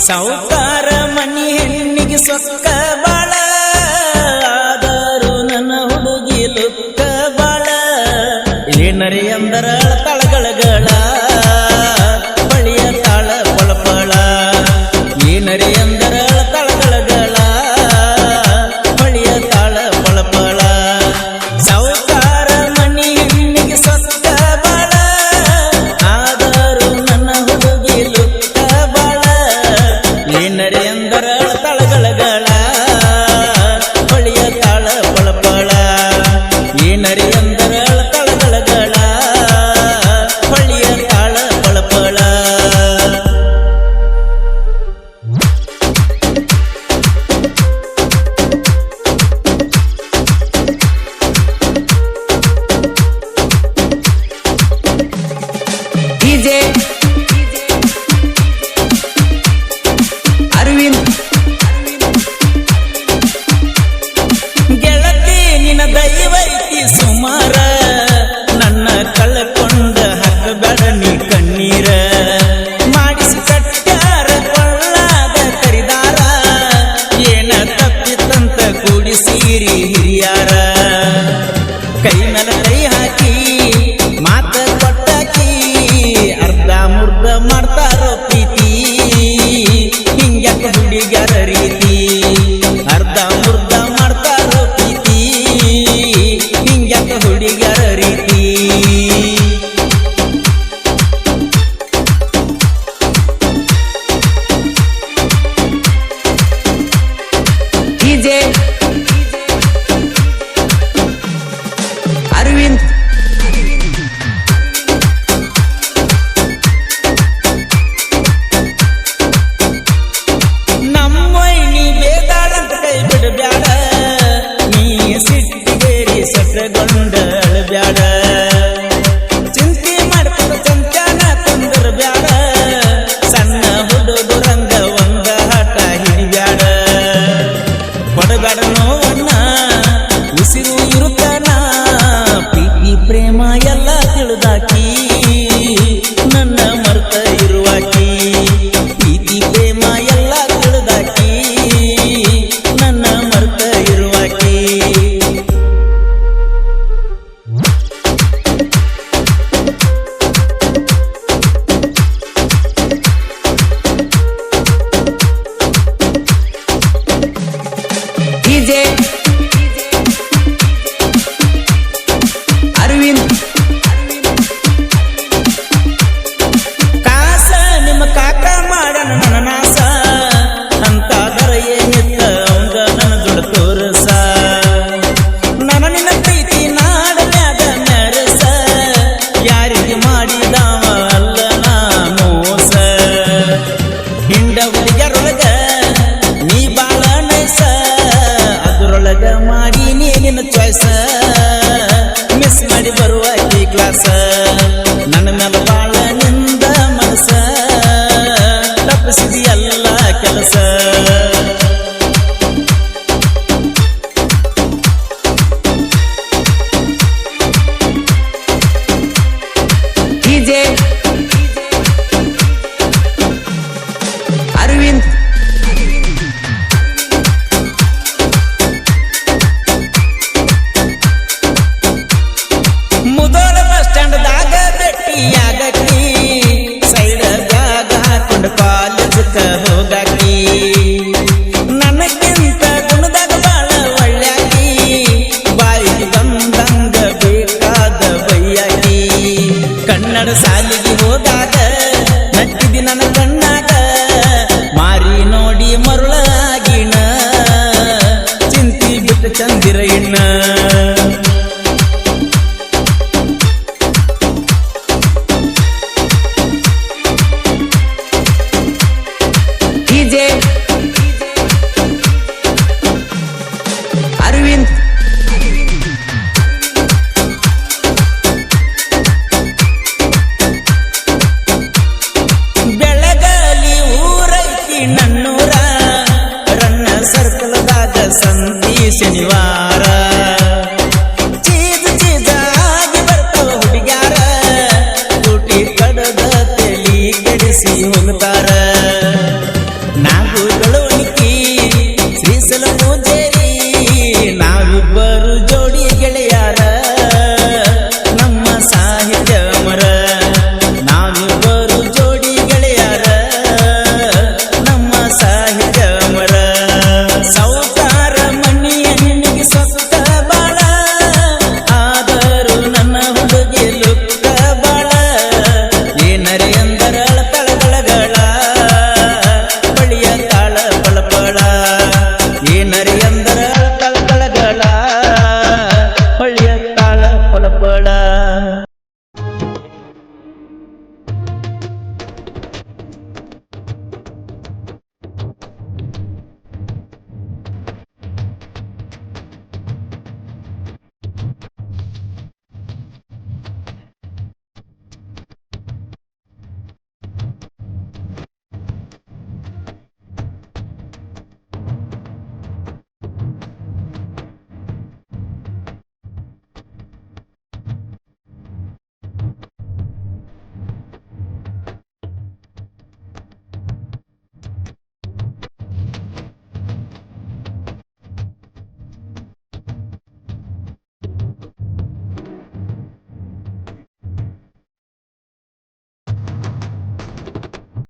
ಸಾವುಕಾರ ಮನಿ ಹೆಣ್ಣಿಗೆ ಸೊಕ್ಕ ಬಾಳ ಆದರೂ ನನ್ನ ಹುಡುಗಿ ಲುಕ್ಕ ಬಾಳ ಏನರಿ ಅಂದರ ತಳಗಳಗಳ ಬಳಿಯ ತಾಳ ಪಳಪಳ ಏನರಿ ಅಂದರ ತಳಗಳಗಳ ಬಳಿಯ ತಾಳ ಪಳಪಳ ಸಾವುಕಾರ ಮನಿ ಹೆಣ್ಣಿಗೆ ಸೊಕ್ಕ ಬಾಳ ಆದರೂ ನನ್ನ ಹುಡುಗಿ ಲುಕ್ಕ ಬಾಳ ಏನರಿ ಅಂದರ ತಳಗಳಗಳ ಬಳಿಯ ತಾಳ ಪಳಪಳ ಏನರಿ ಅಂದರ ತಳಗಳಗಳ ಬಳಿಯ ತಾಳ ಪಳಪಳ ಡಿಜೆ ಅರವಿಂದ್ ಗೆಳತಿ ನಿನ್ನ ದೈವೈತಿ ಸುಮಾರ ನನ್ನ ಕಳ್ಕೊಂಡ ಹಾಕಬೇಡ ನೀ ಕಣ್ಣೀರ ಮಾಡಿಸಿ ಕಟ್ಟ್ಯಾರ ಕೊಳ್ಳಾಗ ಕರಿದಾರ ಏನ ತಪ್ಪಿತಂತ ಕೂಡಿಸೀರಿ ಹಿರಿಯಾರ ಕೈ ಮೇಲೆ ಕೈ ಹಾಕಿ ಮಾತ ಕೊಟ್ಟಾಕಿ ಅರ್ಧ ಮುರ್ಧ ಮಾಡ್ತಾರೋ ಪ್ರೀತಿ ಹಿಂಗ್ಯಾಕ ಹುಡುಗ್ಯಾರ ರೀತಿ ಅರ್ಧ ಮುರ್ಧ ಮಾಡ್ತಾರೋ ಪ್ರೀತಿ ಹಿಂಗ್ಯಾಕ ಹುಡುಗ್ಯಾರ ರೀತಿ ಡಿಜೆ ಅರವಿಂದ್ ನಮ್ಮೊಯ್ನಿ ಬೇದಾಳಂತ ಕೈ ಬಿಡಬ್ಯಾಡ ನೀ ಸಿಟ್ಟಿಗೇರಿ ಸೆಟ್ಗೊಂಡ ಅಳಬ್ಯಾಡ ಚಿಂತೆ ಮಾಡ್ಕೊಂಡು ಚಂಚಾನ ಕುಂದರ್ಬ್ಯಾಡ ಸಣ್ಣ ಹುಡುಗರಂಗ ಒಂದ ಹಠ ಹಿಡಿಬ್ಯಾಡ ಕೊಡಬ್ಯಾಡ ನೋವನ್ನ ಉಸಿರು ಇರುತ್ತಾನ ಪ್ರೀತಿ ಪ್ರೇಮ ಎಲ್ಲ ತಿಳಿದಾಕಿ ನನ್ನ ಮರ್ತ ಇರುವಾಕಿ ಪ್ರೀತಿ ಪ್ರೇಮ ಎಲ್ಲ ತಿಳಿದಾಕಿ ನನ್ನ ಮರ್ತ ಇರುವಾಕಿ ಡಿಜೆ ಅರವಿಂದ್ ಕಾಸ ನಿಮ್ಮ ಕಾಕ ಮಾಡನ ನನ್ನ ನಾಸ ಅಂತಾದರ ಏನಿತ್ತ ಅವಂಗ ನನ್ನ ಜೋಡ ತೋರಸ ನನ್ನ ನಿನ್ನ ಪ್ರೀತಿ ನಾಡನ್ಯಾಗ ಮೆರಸ ಯಾರಿಗೆ ಮಾಡಿದವ ಅಲ್ಲ ನಾ ಮೋಸ ಹಿಂಡ ಹುಡುಗರೊಳಗ ನೀ ಬಾಳ ನೈಸ ಅದರೊಳಗ ಮಾಡಿ ನೀ ನಿನ್ನ ಚಾಯ್ಸ ಮಿಸ್ ಮಾಡಿ ಬರುವ ಈ ಕ್ಲಾಸ ನನ್ನ ಮೇಲೆ ಬಾಳ ನಿಂದ ಮನಸ ತಪ್ಪಿಸಿದೆಯಲ್ಲ ಕೆಲಸ ಡಿಜೆ ಅರವಿಂದ್ ಮುದೋಳ ಬಸ್ ಸ್ಟ್ಯಾಂಡ್ದಾಗ ಭೇಟಿಯಾಗಕ್ಕಿ ಸೈಡ್ ಬ್ಯಾಗ್ ಹಾಕೊಂಡು ಕಾಲೇಜಕ್ಕ ಹೋಗಾಕಿ ನನಗಿಂತ ಗುಣದಾಗ ಬಾಳ ಒಳ್ಳ್ಯಾಕಿ ಬಾಯಿಗೆ ಬಂದಂಗ ಬೇಕಾದ ಬೈಯಾಕಿ ಕನ್ನಡ ಸಾಲಿಗೆ ಹೋದಾಗ ನಟ್ಟಿದಿ ನನ್ನ ಕಣ್ಣಾಗ ಮಾರಿ ನೋಡಿ ಮರುಳ